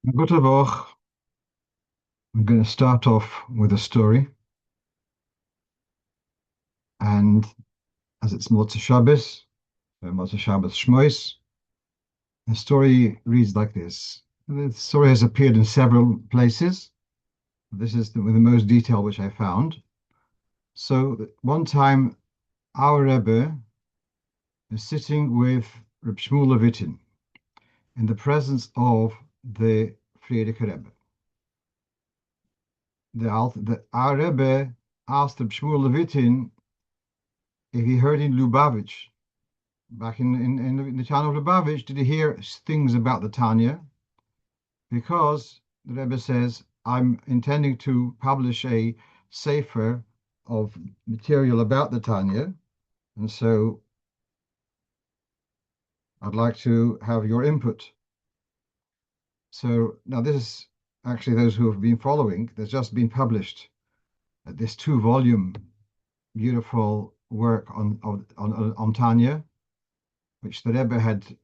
Good Woche. I'm going to start off with a story, and as it's Motzei Shabbos, Motzei Shabbos Shmos, the story reads like this. The story has appeared in several places. This is with the most detail which I found. So one time, our Rebbe is sitting with Reb Shmuel Levitin in the presence of the Frierdiker Rebbe. Our Rebbe asked Reb Shmuel Levitin if he heard in Lubavitch, back in the town of Lubavitch, did he hear things about the Tanya? Because the Rebbe says, I'm intending to publish a sefer of material about the Tanya, and so I'd like to have your input. So now this is actually those who have been following. There's just been published this 2-volume beautiful work on Tanya, which the Rebbe had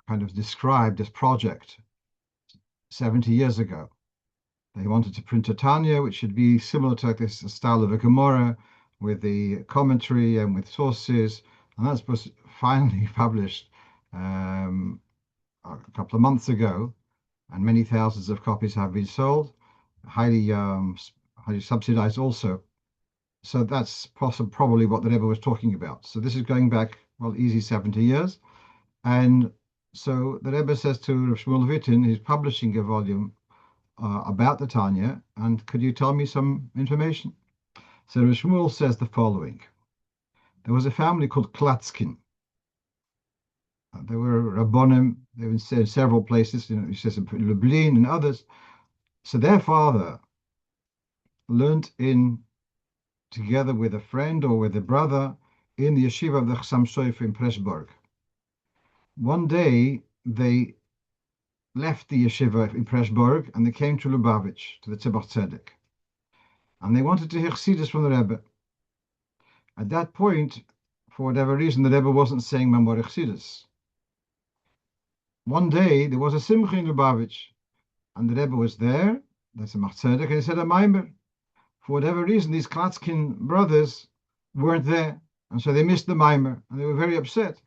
kind of described this project 70 years ago. They wanted to print a Tanya, which should be similar to like this style of a Gemara, with the commentary and with sources, and that was finally published a couple of months ago, and many thousands of copies have been sold, highly subsidized also. So that's probably what the Rebbe was talking about. So this is going back, well, easy 70 years. And so the Rebbe says to Rav Shmuel Levitin, he's publishing a volume about the Tanya, and could you tell me some information? So Rav Shmuel says the following. There was a family called Klatskin. There were Rabbonim, they were in several places, he says in Lublin and others. So their father learned together with a friend or with a brother, in the yeshiva of the Chassam Sofer in Pressburg. One day they left the yeshiva in Pressburg and they came to Lubavitch, to the Tzemach Tzedek. And they wanted to hear Chassidus from the Rebbe. At that point, for whatever reason, the Rebbe wasn't saying Mamor Chassidus. One day there was a simcha in Lubavitch, and the Rebbe was there, that's a Tzemach Tzedek, and he said a maimer. For whatever reason, these Klatskin brothers weren't there, and so they missed the maimer, and they were very upset.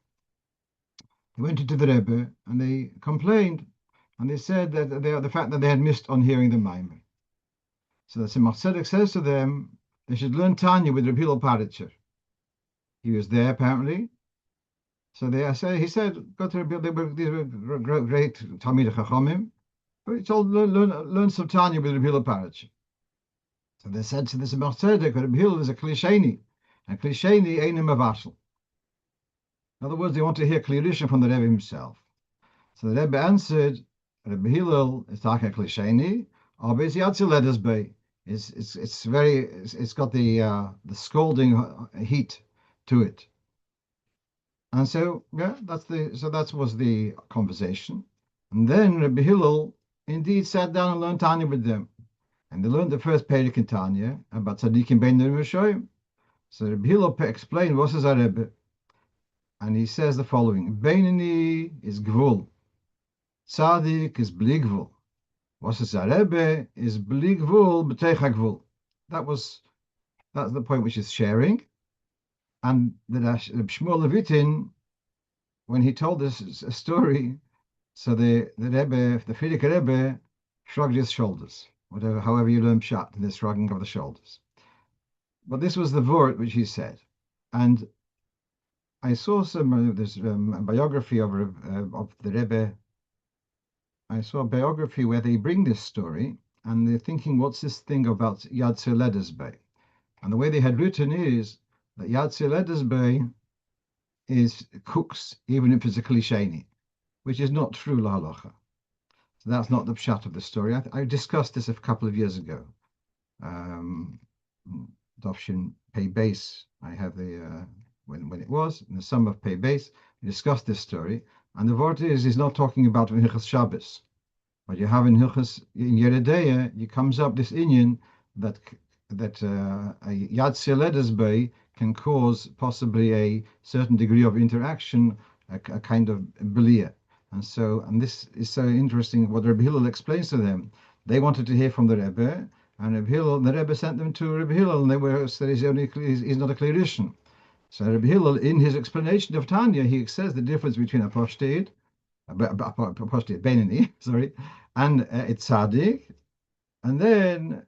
They went into the Rebbe and they complained, and they said that the fact that they had missed on hearing the maimer. So the Tzemach Tzedek says to them, they should learn Tanya with Reb Hillel Paritcher. He was there apparently. So he said, go to Reb Hillel. These were great Talmidei Chachamim. He told learn some Tanya with Reb Hillel Paritcher. So they said to the Tzemach Tzedek, Reb Hillel is a klisheni, and klisheni ain't a mavashel. In other words, they want to hear Klirisha from the Rebbe himself. So the Rebbe answered, Reb Hillel is taka klisheni, aber it's yatziledes bei. It's got the scalding heat to it. And so that was the conversation. And then Rebbe Hillel indeed sat down and learned Tanya with them. And they learned the first pedicure in Tanya about tzaddikim bein rishoyim. So Rebbe Hillel explained what is a Rebbe. And he says the following: Beinani is gvul, tzaddik is bli gvul. What is a Rebbe is bli gvul b'teicha gvul. That's the point which is sharing. And the Shmuel Levitin, when he told this story, so the Rebbe, the Frierdiker Rebbe, shrugged his shoulders. However you learn pshat, in the shrugging of the shoulders. But this was the word which he said. And I saw there's a biography of the Rebbe. I saw a biography where they bring this story, and they're thinking, what's this thing about Yad Ledes Bey? And the way they had written is that Yad Ledes Bey is cooks, even if it's a klisheni, which is not true halacha. So that's not the pshat of the story. I discussed this a couple of years ago. Dovshin Pei Base, I have the when it was in the summer of Pei Base, we discussed this story, and the word is not talking about Hilchas Shabbos, but you have in Hilchas in Yeredeya, it comes up this inyan that a Yad Ledes Bey can cause possibly a certain degree of interaction, a kind of belia. And this is so interesting what Rabbi Hillel explains to them. They wanted to hear from the Rebbe, and the Rebbe sent them to Rabbi Hillel, and they said he's not a clearician. So Rabbi Hillel, in his explanation of Tanya, he says the difference between apostate, Benini, sorry, and a tzaddik, and then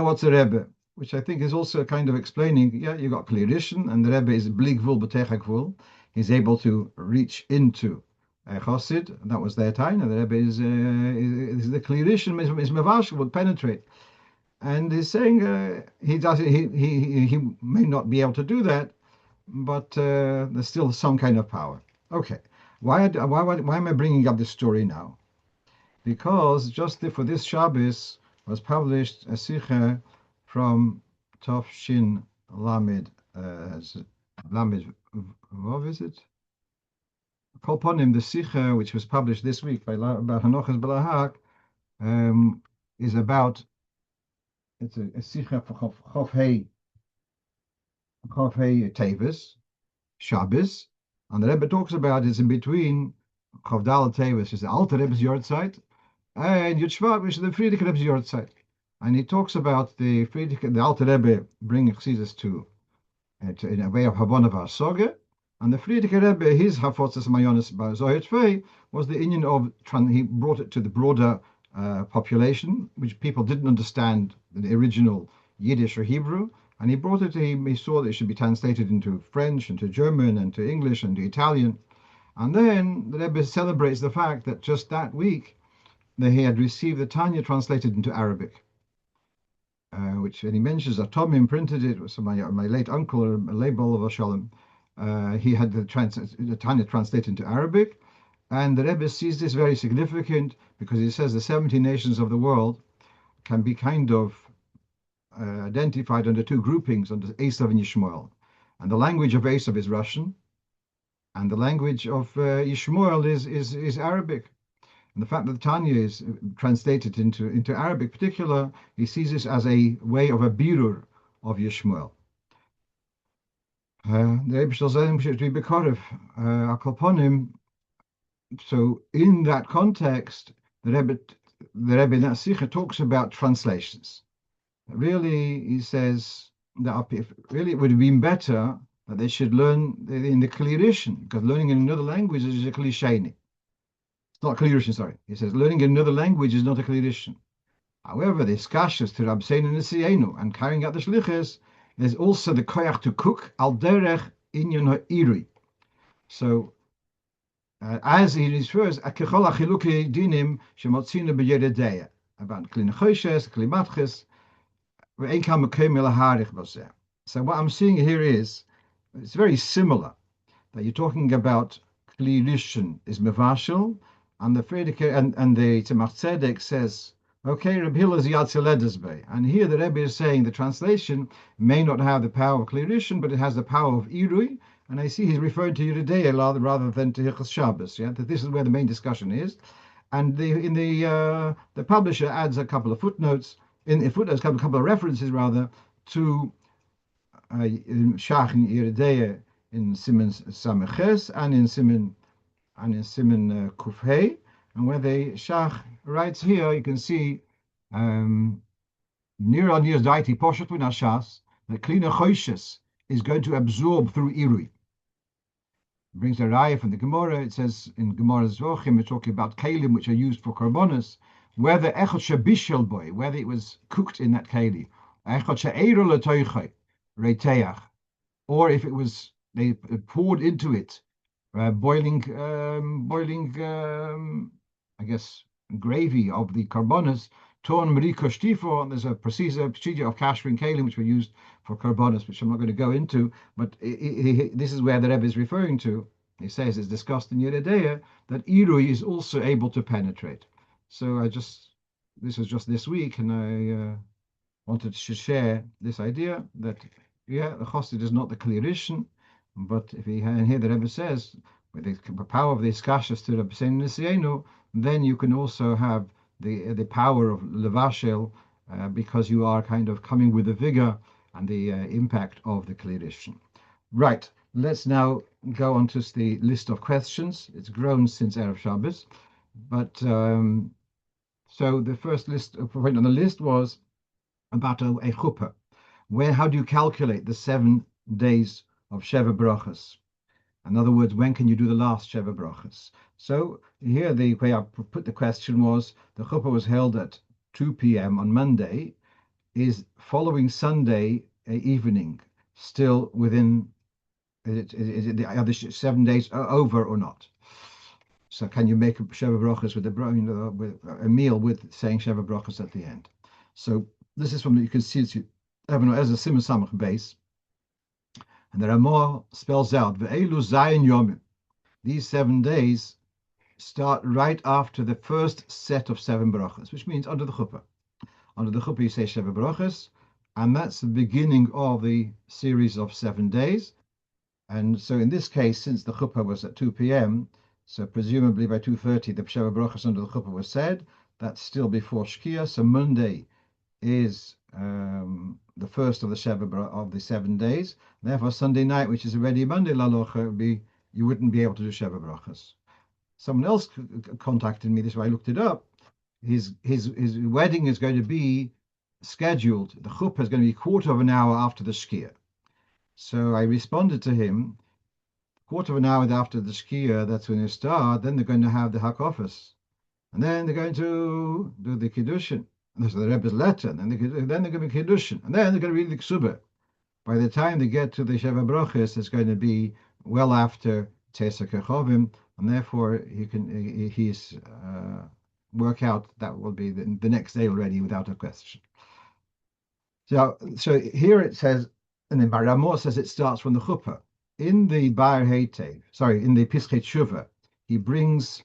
what's a Rebbe, which I think is also kind of explaining, yeah, you got clearician, and the Rebbe is bligvul b'techakvul. He's able to reach into a chassid, and that was their time. And the Rebbe is the clearician, is mevashel, would penetrate. And he's saying he does it, he may not be able to do that, but there's still some kind of power. Okay, why am I bringing up this story now? Because just for this Shabbos was published a sikha from Tov Shin Lamed Lamed. What is it? Kolponim, the sikha which was published this week by Hanochas Balahak, is about. It's a sikha for Chof Hei Tevis Shabbos, and the Rebbe talks about it's in between Chof Dal Tevis, is the Alter Rebbe's Yortzeit, and Yud Shevat, which is the Friedrich Rebbe's Yortzeit. And he talks about the Alter Rebbe bringing Chassidus to in a way of Havana Vasoge, and the Friedrich Rebbe, his Hafotzes Mayonis Zohar Tvei, was the union of, he brought it to the broader population, which people didn't understand the original Yiddish or Hebrew, and he brought it, he saw that it should be translated into French, into German, and to English, and to Italian. And then the Rebbe celebrates the fact that just that week, that he had received the Tanya translated into Arabic, which, and he mentions that Tomim printed it, was my late uncle, Leibol of Shalom. He had the Tanya translated into Arabic, and the Rebbe sees this very significant because he says the 70 nations of the world can be kind of identified under two groupings, under Esav and Yishmael. And the language of Esav is Russian, and the language of Yishmael is Arabic. And the fact that the Tanya is translated into Arabic, particular, he sees this as a way of a birur of Yishmael. The Rebbe shall say to be bekorev akalponim. So in that context, the Rebbe in that sikha talks about translations. Really, he says that really it would have been better that they should learn in the Klirischen, because learning in another language is a Klisheni. It's not Klirischen, sorry. He says learning in another language is not a Klirischen. However, the skashas to Rabsein and Nesienu and carrying out the shlichus, there's also the koyach to cook al derech inyan ha'iri. So, as he refers, akechol achiluki dinim shemotzina b'yeredeya, about klinachoshes, klimatches. So what I'm seeing here is, it's very similar, that you're talking about Klirischen is Mevashel, and the pedicure and the Tzemach Tzedek says, okay, Reb Hillel is Yad Seledesbe. And here the Rebbe is saying the translation may not have the power of Klirischen, but it has the power of Irui, and I see he's referring to Yeridea rather than to Hilchos Shabbos, yeah, that this is where the main discussion is. And the publisher adds a couple of footnotes, in footnotes, a couple of references rather, to Shach in Yeridea in Siman Sameches and in Siman Kufhei, and where the Shach writes here, you can see Nir Daiti Poshet Vinashas, the Klina Choishes is going to absorb through Irui. It brings a raya from the Gemara. It says in Gemara's Vochim, we're talking about kalim which are used for korbanos, whether echot shabishel boy, whether it was cooked in that keli, echot she'eiro letoichai reiteach, or if it was they poured into it boiling, I guess, gravy of the korbanos. Torn mariko shtifo. There's a procedure of kashering kalim which were used for korbanos, which I'm not going to go into. But this is where the Rebbe is referring to. He says it's discussed in Yeridea that Irui is also able to penetrate. So this was just this week, and I wanted to share this idea that yeah, the chassid is not the Klirischen, but if and here the Rebbe says with the power of the iskashas to the B'sein Nesienu, then you can also have the power of levashel because you are kind of coming with the vigor and the impact of the Klirischen. Right. let's now go on to the list of questions. It's grown since Erev Shabbos, but so the first point on the list was about a Chupah. How do you calculate the 7 days of Sheva Brochos? In other words, when can you do the last Sheva Brochos? So here the way I put the question was, the Chupah was held at 2 p.m. on Monday. Is following Sunday evening still within, is it are the 7 days over or not? So can you make a Sheva Brochos with with a meal with saying Sheva Brochos at the end? So this is from, you can see it's as a Simon Samach base, and there are more spells out. Ve'elu Zayin Yomim. These 7 days start right after the first set of 7 brachas, which means under the Chupah. Under the Chupah you say Sheva Brochos, and that's the beginning of the series of 7 days. And so in this case, since the Chupah was at 2 p.m., so presumably by 2:30 the Sheva Brochos under the Chupah was said. That's still before Shkia. So Monday is the first of the Sheva of the 7 days. Therefore, Sunday night, which is already Monday, Halocho, you wouldn't be able to do Sheva Brochos. Someone else contacted me. This is why I looked it up. His wedding is going to be scheduled. The Chupah is going to be a quarter of an hour after the Shkia. So I responded to him, quarter of an hour after the Shkia, that's when they start. Then they're going to have the Hakofis, and then they're going to do the Kedusha. And that's the Rebbe's letter. And then they're going to be Kedusha, and then they're going to read the Ksubah. By the time they get to the Sheva Brochos, it's going to be well after Tesa Kechovim, and therefore he's work out that will be the next day already without a question. So here it says, and then Panorama says it starts from the Chupah. In the Bar Heitev, in the Pischei Tshuva, he brings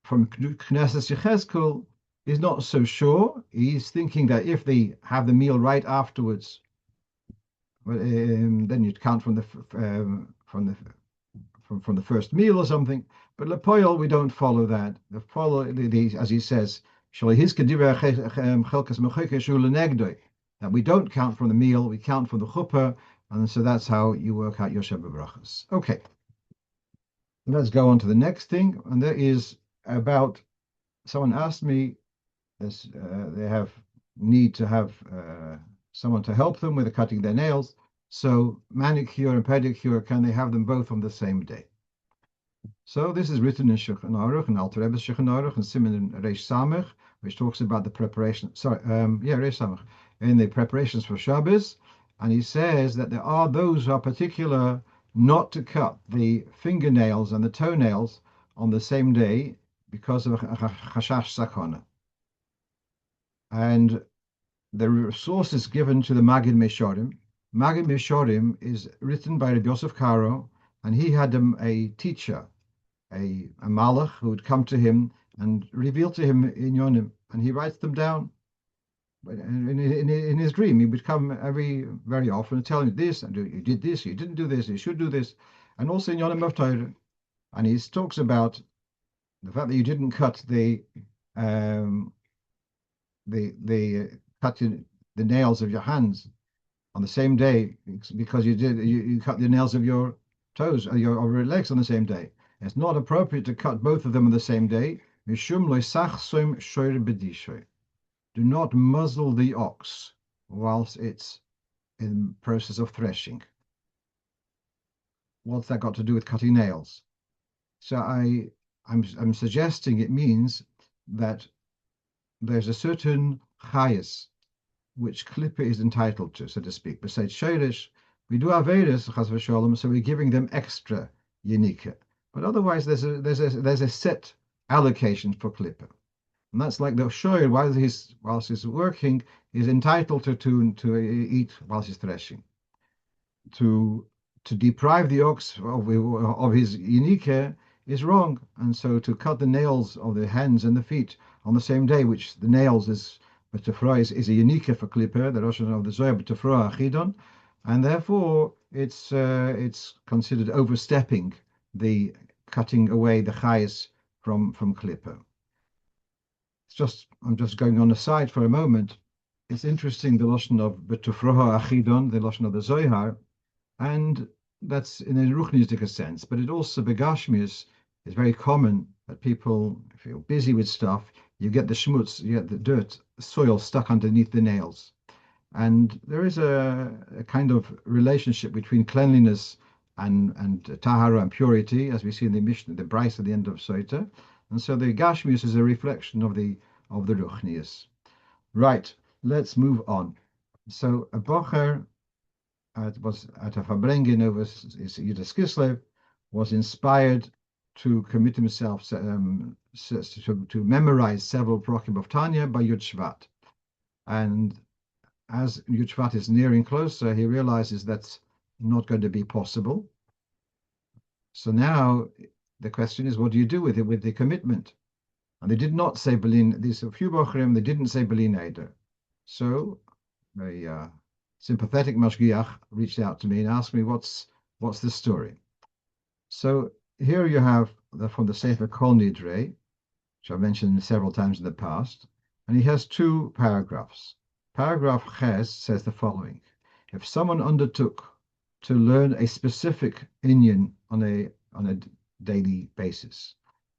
from Knesset Yechezkel. He's not so sure. He's thinking that if they have the meal right afterwards, then you'd count from the first meal or something. But Lepoil, we don't follow that. As he says, that we don't count from the meal, we count from the Chupah, and so that's how you work out your Sheva Brochos. Okay, let's go on to the next thing, and there is about, someone asked me, they need to have someone to help them with cutting their nails. So manicure and pedicure, can they have them both on the same day? So this is written in Shulchan Aruch, and Alter Rebbe's Shulchan Aruch, and Siman Reish Samech, which talks about the preparation. Reish Samech, in the preparations for Shabbos, and he says that there are those who are particular not to cut the fingernails and the toenails on the same day because of chashash sakana. And the sources given to the Magid Meshorim. Magid Meshorim is written by Rabbi Yosef Karo, and he had a teacher, a malach, who would come to him and reveal to him in Yonim, and he writes them down. In his dream, he would come very often and tell him this, and you did this, you didn't do this, you should do this, and also in Yonim of Torah. And he talks about the fact that you didn't cut the nails of your hands on the same day because you cut the nails of your toes or your legs on the same day. It's not appropriate to cut both of them on the same day. Do not muzzle the ox whilst it's in process of threshing. What's that got to do with cutting nails? So I'm suggesting it means that there's a certain chayas which Klippah is entitled to, so to speak. Besides Shoresh, we do Averis, Chas v'Sholom, so we're giving them extra Yenika. But otherwise, there's a set allocation for Klippah. And that's like the shoyer, whilst he's working, is entitled to eat whilst he's threshing. To deprive the ox of his Yenika is wrong. And so to cut the nails of the hands and the feet on the same day, which the nails is B'tefra is a Yenika for Klippah, the Rosh of the Zohar B'tefra Achidon, and therefore it's considered overstepping the cutting away the chayes from Klippah. I'm just going on aside for a moment. It's interesting the Lashon of B'tefra Achidon, the Lashon of the Zohar, and that's in a ruchnistic sense, but it also begashmius is very common that people, if you're busy with stuff, you get the schmutz, you get the dirt, soil stuck underneath the nails. And there is a kind of relationship between cleanliness and tahara and purity, as we see in the Mishnah, the Bryce at the end of Soita. And so the Gashmius is a reflection of the Ruchnius. Right, let's move on. So a bochur was at a farbrengen over Yud Kislev, was inspired to commit himself to memorize several brochim of Tanya by Yud Shevat. And as Yud Shevat is nearing closer, he realizes that's not going to be possible. So now the question is, what do you do with it, with the commitment? And they did not say Belin, these a few bochrim, they didn't say Belin Eider. So a sympathetic mashgiach reached out to me and asked me, what's the story? So here you have from the Sefer Kol Nidre, which I've mentioned several times in the past, and he has two paragraphs. Paragraph Ches says the following: if someone undertook to learn a specific inyan on a daily basis,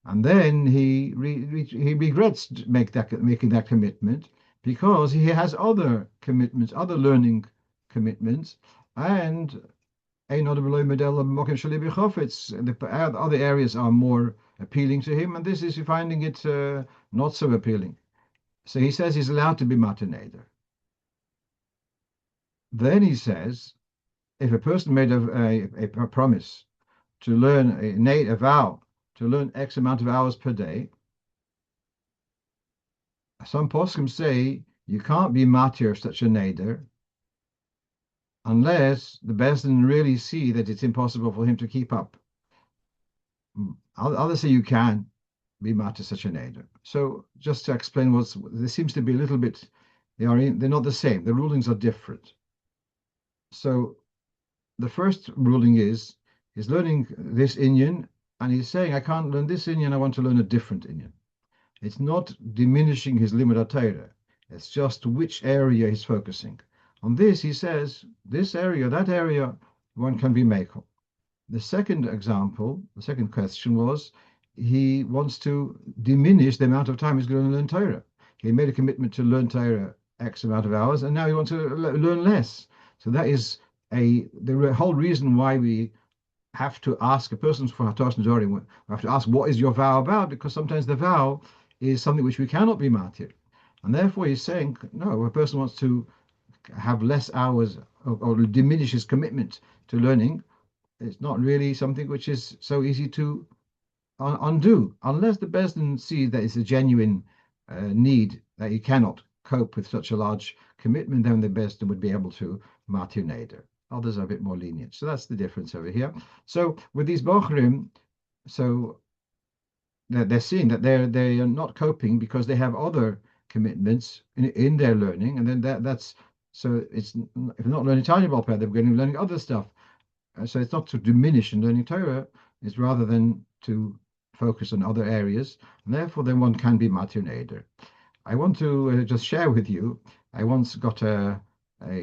and then he regrets making that commitment because he has other commitments, other learning commitments, and the other areas are more appealing to him, and this is finding it not so appealing. So he says he's allowed to be mataneder. Then he says, if a person made a promise to learn a vow to learn X amount of hours per day, some poskim say you can't be matir such a neder unless the Bezdin really see that it's impossible for him to keep up. Others say you can be matir such a neder. So just to explain there seems to be a little bit, they're not the same. The rulings are different. So the first ruling is he's learning this inyan, and he's saying, I can't learn this inyan, I want to learn a different inyan. It's not diminishing his limud Torah. It's just which area he's focusing. On this, he says, this area, that area, one can be mekel. The second example, the second question was, he wants to diminish the amount of time he's going to learn Torah. He made a commitment to learn Torah X amount of hours, and now he wants to learn less. So that is the whole reason why we have to ask a person for Hatoras Nedorim. We have to ask, what is your vow about? Because sometimes the vow is something which we cannot be matir. And therefore he's saying, no, a person wants to have less hours or diminish his commitment to learning. It's not really something which is so easy to undo, unless the Bezdin sees that it's a genuine need, that he cannot cope with such a large commitment, then the Bezdin would be able to matir neder. Others are a bit more lenient. So that's the difference over here. So with these bochurim, so they're seeing that they are not coping because they have other commitments in their learning, and then that's so it's if they're not learning Tanya they're going to be learning other stuff. So it's not to diminish in learning Torah, it's rather than to focus on other areas, and therefore then one can be matir neder. I want to just share with you. I once got a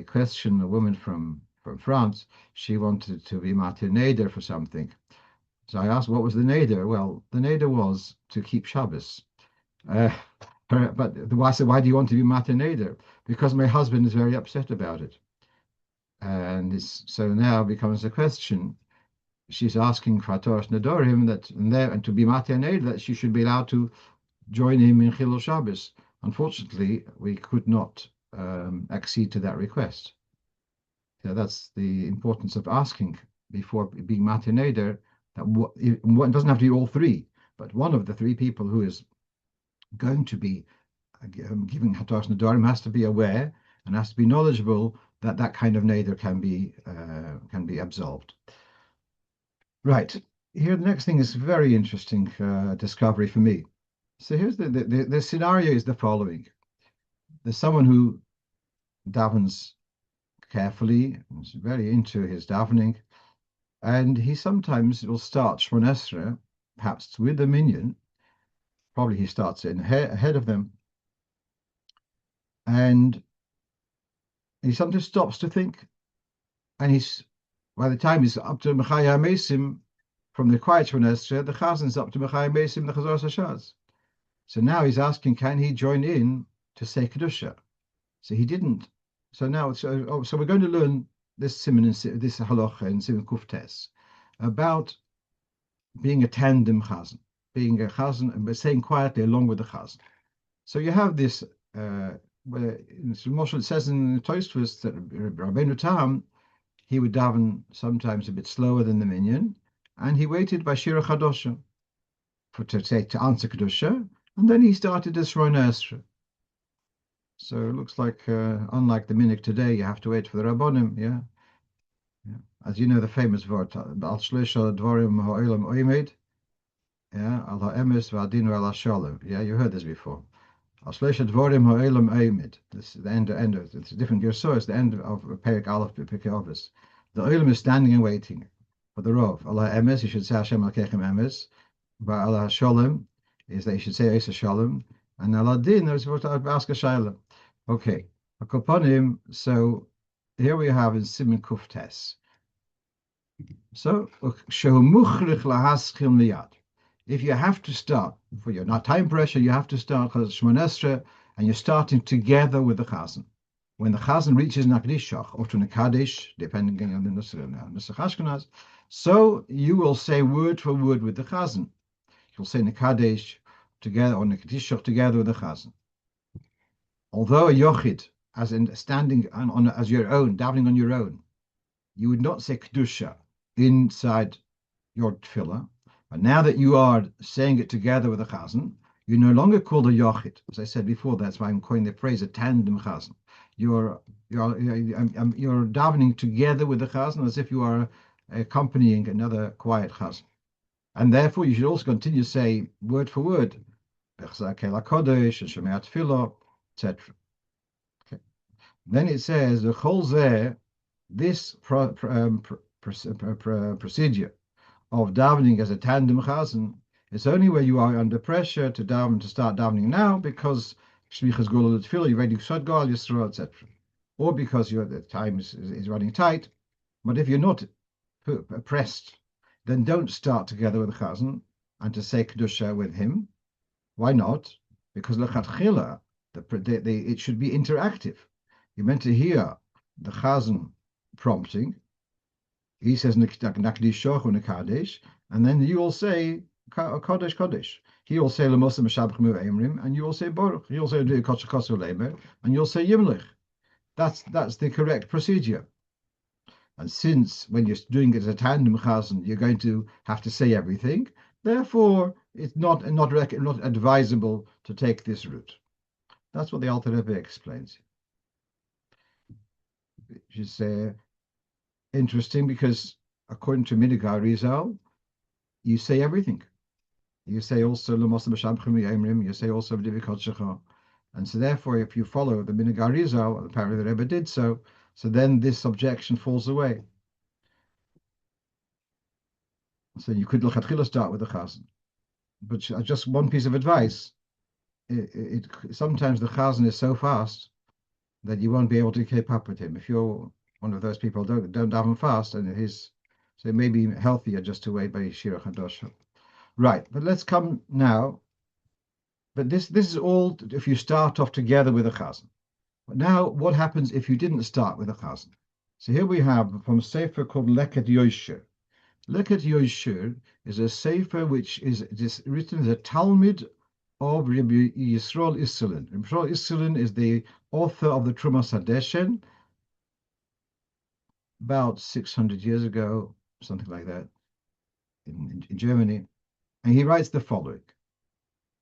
question, a woman from France. She wanted to be matir neder for something. So I asked, what was the neder? Well, the neder was to keep Shabbos. But I said, why do you want to be matir neder? Because my husband is very upset about it. And so now becomes a question. She's asking for Hatoras Nedorim and to be matir neder, that she should be allowed to join him in Chilul Shabbos. Unfortunately, we could not accede to that request. So that's the importance of asking before being matir neder, that one doesn't have to be all three, but one of the three people who is going to be giving Hatoras Nedorim has to be aware and has to be knowledgeable that that kind of neder can be absolved. Right. Here, the next thing is very interesting discovery for me. So here's the scenario is the following. There's someone who davens carefully, is very into his davening, and he sometimes will start Shmon Esrei, perhaps with a minyan. Probably he starts in ahead of them, and he sometimes stops to think, and By the time he's up to Mechaya Mesim, from the quiet Shemona Esrei, the Chazan is up to Mechaya Mesim, the Chazoras Hashaz. So now he's asking, can he join in to say Kedusha? So he didn't. So now, so we're going to learn this siman, this halacha in Siman Kuftes about being a tandem chazan, being a chazan and saying quietly along with the chazan. So you have this. Where Moshe, it says in the Tosfos that Rabbeinu Tam, he would daven sometimes a bit slower than the minyan, and he waited by Shira Chadosha to answer Kedusha, and then he started his Shemona Esrei. So it looks like, unlike the minhag today, you have to wait for the Rabbonim, yeah? As you know, the famous word, Al Shleisha Dvarim Ha'olam Oimed, yeah, Al Ha'emes V'adinu Al Hashalom. Yeah, you heard this before. Al Shleisha Dvarim Ha'olam Oimed. This is the end of it's a different Yerso, it's the end of Perik Aleph, Perik Ovis. The Olam is standing and waiting for the Rov. Al Ha'emes, you should say Hashem Al-Kechem Emes. But Al Hashalom is that you should say Esa Shalom. And Al Adin, there's what I'd ask a Shaila. Okay, Akoponim, so here we have in Siman Kuftes. So, if you have to start, for your not time pressure, you have to start Shemona Esrei, and you're starting together with the Chazan. When the Chazan reaches Nakdishach, or to Nekadesh, depending on the Nusach Ashkenaz, so you will say word for word with the Chazan. You'll say Nekadesh together, or Nekadishach together with the Chazan. Although a yochid, as in standing on as your own, davening on your own, you would not say Kedusha inside your tefillah. But now that you are saying it together with a chazan, you're no longer called a yochid. As I said before, that's why I'm coining the phrase a tandem chazan. You're davening together with the chazan as if you are accompanying another quiet chazan. And therefore, you should also continue to say word for word, etc. Okay. Then it says the chol zeh, this procedure of davening as a tandem chazan is only where you are under pressure to daven, to start davening now, because shmichas gula l'tefillah, you're ready to shad gal yisrael, etc., or because the time is running tight. But if you're not pressed, then don't start together with the chazan and to say kedusha with him. Why not? Because lechatchila, it should be interactive. You're meant to hear the chazan prompting. He says nakdishoch or nekadesh, and then you will say kodesh kodesh. He will say lemosa meshabchim emrim, and you will say boruch. He will say kotchakosu lemer, and you'll say yimlich. That's the correct procedure. And since when you're doing it as a tandem chazan, you're going to have to say everything. Therefore, it's not advisable to take this route. That's what the Alter Rebbe explains. Which is interesting because according to Minhag Arizal, you say everything. You say also L'mos B'Shabchim Yemrim. You say also V'Divikot Shecha. And so therefore, if you follow the Minhag Arizal, apparently the Rebbe did so. So then this objection falls away. So you could lechatchila start with the chazan. But just one piece of advice: sometimes the chazan is so fast that you won't be able to keep up with him. If you're one of those people, don't daven fast, and so it may be healthier just to wait by Shira Chadosha. Right, but let's come now. But this is all if you start off together with a chazan. But now, what happens if you didn't start with a chazan? So here we have from a sefer called Leket Yosher. Leket Yosher is a sefer which is written as a Talmud of Rabbi Yisrael Isserlin. Rabbi Yisrael Isserlin is the author of the Trumas Hadeshen, about 600 years ago, something like that, in Germany. And he writes the following.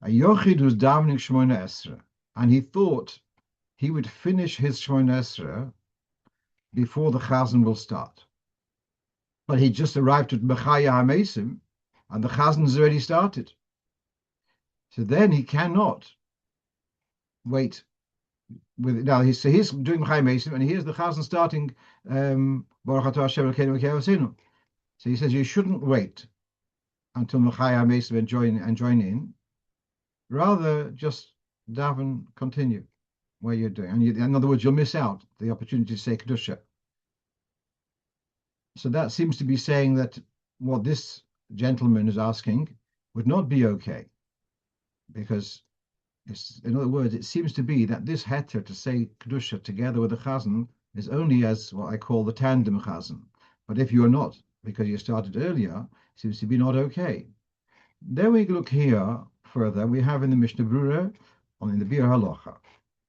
A Yochid was davening Shemona Esrei, and he thought he would finish his Shemona Esrei before the Chazan will start. But he just arrived at Mechaya HaMesim, and the Chazan has already started. So then he cannot wait. Now he's doing Mechaya HaMesim, and here's the Chazan starting Baruch Atah Hashem Elokeinu Melech Avosinu. So he says you shouldn't wait until Mechaya HaMesim and join in. Rather, just daven, continue where you're doing. And in other words, you'll miss out the opportunity to say Kedusha. So that seems to be saying that what this gentleman is asking would not be okay, because in other words, it seems to be that this heter to say Kedusha together with the Chazan is only as what I call the tandem Chazan. But if you are not, because you started earlier, it seems to be not okay. Then we look here further, we have in the Mishnah Brura, in the Bir Halocha,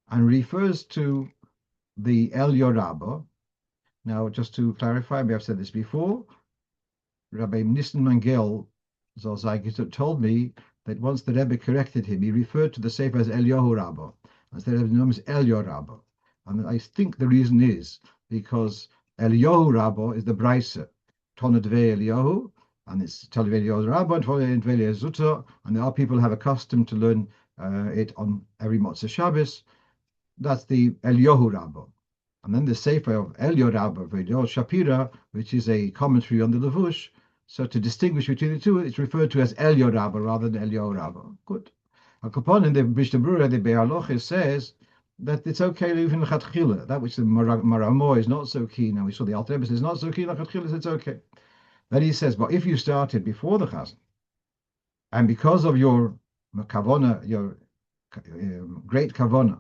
and refers to the El Yorabba. Now, just to clarify, we have said this before, Rabbi Nissen Mangel told me that once the Rebbe corrected him, he referred to the Sefer as Eliyahu Rabba, instead of the name is Elyo Rabba. And I think the reason is because Eliyahu Rabba is the Braisa, Tonadve Eliyahu, and it's Talve Eliyahu Rabba, and Tonadve Zuta, and there are people who have accustomed to learn it on every Motzei Shabbos. That's the Eliyahu Rabba. And then the Sefer of Elyo Rabba, V'Yod Shapira, which is a commentary on the Levush. So to distinguish between the two, it's referred to as Elyo Rabba rather than Elyo Rabba. Good. Al-Kapon in the Mishnah Brura, the Halocho says that it's okay even Lechatchila. That which the Maramo is not so keen, and we saw the Alter Rebbe is not so keen Lechatchila, it's okay. Then he says, but if you started before the Chazan, and because of your kavona, your great kavona,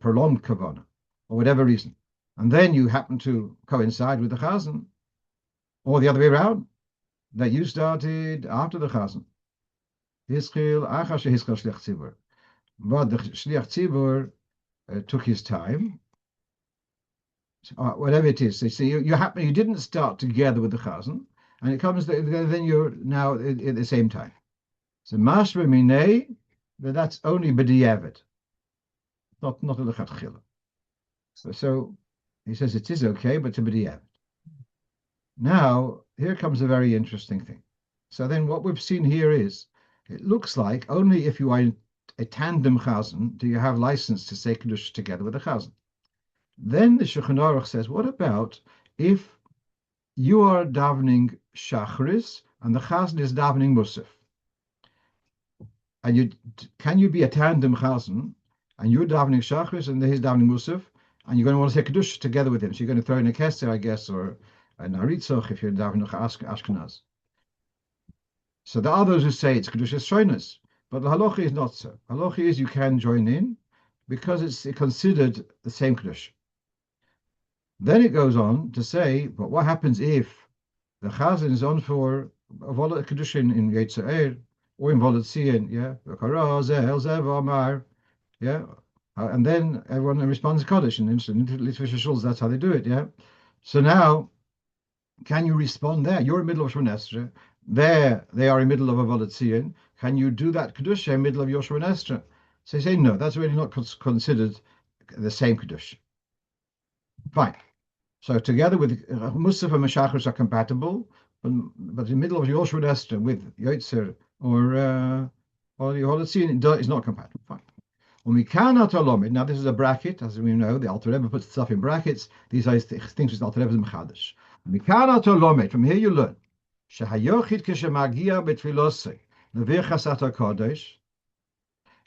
prolonged kavana, or whatever reason, and then you happen to coincide with the Chazan, or the other way around, that you started after the Chazan. But the Shliach Tzibur took his time, whatever it is. They say you didn't start together with the Chazan, and it comes then you're now at the same time. So Mashra Minei, that's only b'diavad, not a lechatchila. So he says it is okay, but to b'diavad. Now, here comes a very interesting thing. So then what we've seen here is, it looks like only if you are a tandem Chazan do you have license to say Kedusha together with the Chazan. Then the Shulchan Aruch says, what about if you are davening Shachris and the Chazan is davening Musaf? And can you be a tandem Chazan and you're davening Shachris and he's davening Musaf, and you're going to want to say Kedusha together with him? So you're going to throw in a Keser, I guess, or an Aritzach if you're davening Ashkenaz. So there are those who say it's Kedusha Shoinus, but the Halocha is not so. Halocha is you can join in because it's considered the same Kedusha. Then it goes on to say, but what happens if the Chazan is on for a Kedusha in Yetzer or in Volotzian, yeah, and then everyone responds Kaddish, and in that's how they do it, yeah. So now, can you respond there? You're in the middle of Shemon Esrei. There, they are in the middle of a Volotzian. Can you do that Kedusha in the middle of your Shemon Esrei? So they say, no, that's really not considered the same Kedusha. Fine. So together with Musaf and Meshachris are compatible, but in the middle of your Shemon Esrei with Yotzer or your Volotzian is not compatible. Fine. Now this is a bracket, as we know, the Alter Rebbe puts stuff in brackets. These are things which the Alter Rebbe is mechadash. From here you learn. Shehayochid keshemagia betfilosei nevir chasat hakodesh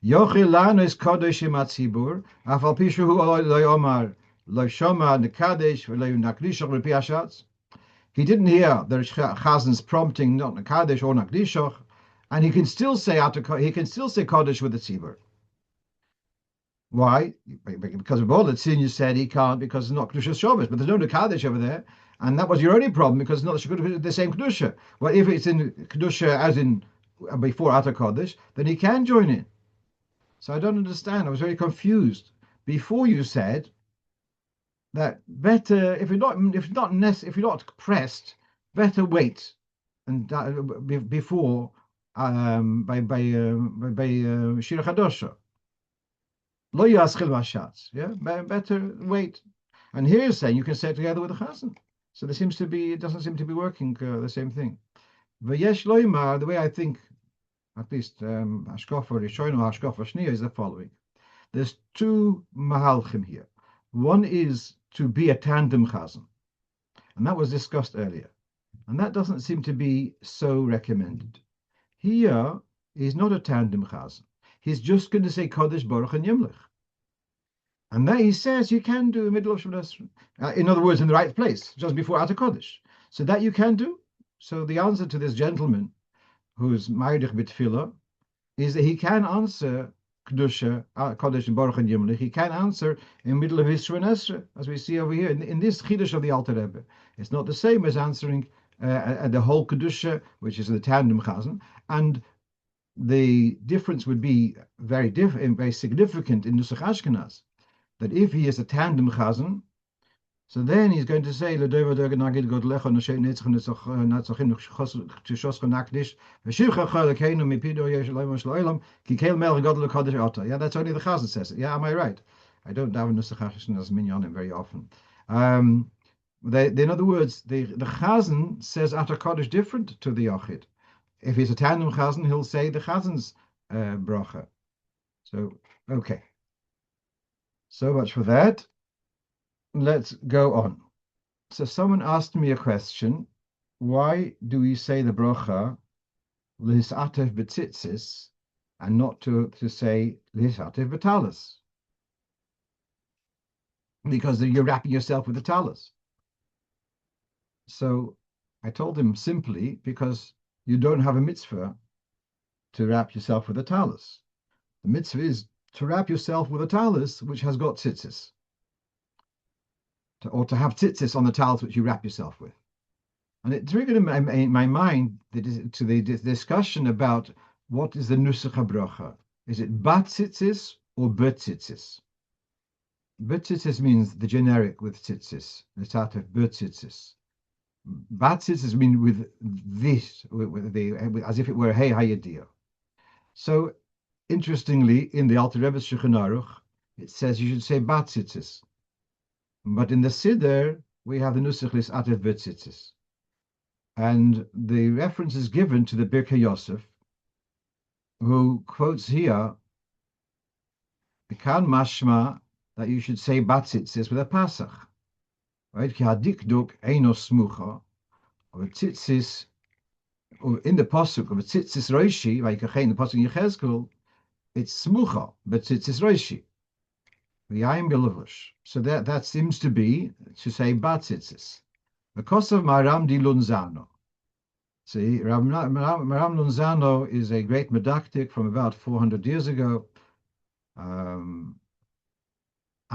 yochil lanu es kodesh im hatzibur afal pi shehu lo yomar lo shoma nekadesh v'lo nakdishach l'pi hashatz. He didn't hear the Chazan's prompting, not nekadesh or nakdishach, and he can still say kodesh with the tzibur. Why? Because of all that Sin you said he can't because it's not Kedusha Shabbos, but there's no Nekadesh over there, and that was your only problem because it's not the same Kedusha. Well, if it's in Kedusha as in before Ata Kodesh, then he can join in. So I don't understand. I was very confused. Before you said that better if you're not pressed, better wait and before by Shira Chadosha. Lo yaschil mashatz, yeah, better wait. And here is saying you can say it together with the Chazan. So it doesn't seem to be working the same thing. V'yesh loymar, the way I think, at least Hashkafa Rishon or Hashkafa Shniya is the following. There's two mahalchim here. One is to be a tandem Chazan, and that was discussed earlier. And that doesn't seem to be so recommended. Here, he's not a tandem Chazan. He's just going to say Kodesh, Baruch, and Yimlech. And that he says you can do in the middle of Shemona Esrei. In other words, in the right place, just before Ata Kodesh. So that you can do. So the answer to this gentleman who's Ma'idich B'Tfilah is that he can answer Kedusha, Kodesh, and Baruch and Yimlich. He can answer in the middle of his Shemona Esrei, as we see over here in this Chiddush of the Alter Rebbe. It's not the same as answering the whole Kedusha, which is the tandem Chazan, and the difference would be very significant in Nusach Ashkenaz. That if he is a tandem Chazan, so then he's going to say, "If you are doing this yeah, that's only the Chazan says it. Yeah, am I right? I don't daven nusach Hashanah minyanim very often. In other words, the Chazan says Atar Kodesh different to the Yochid. If he's a tandem Chazan, he'll say the Chazan's brocho. So, okay. So much for that. Let's go on. So someone asked me a question. Why do we say the brocha להתעטף בציtzis and not to say להתעטף בטלית? Because you're wrapping yourself with the talis. So I told him simply because you don't have a mitzvah to wrap yourself with a talis. The mitzvah is to wrap yourself with a talis which has got tzitzis. Or to have tzitzis on the talis which you wrap yourself with. And it triggered in my mind to the discussion about what is the nusach brocha. Is it bat tzitzis or b'tzitzis? B'tzitzis means the generic with tzitzis. L'tatef b'tzitzis. Bat tzitzis means with this, as if it were hey hayadir. So interestingly, in the Alter Rebbe's Shulchan Aruch, it says you should say bat tzitzis. But in the Siddur, we have the nusach להתעטף בציציתand. And the reference is given to the Birkei Yosef, who quotes here, Mikan mashma, that you should say batzitzis with a pasach. Right? Ki hadikduk eino smucha, or tzitzis, or in the pasuk of a tzitzis roishi, like in the pasuk in Yechezkel, it's smucha, but tzitzis roishi. So that seems to be to say batzitzis. Because of Maram di Lunzano. See, Maram Lunzano is a great medactic from about 400 years ago. And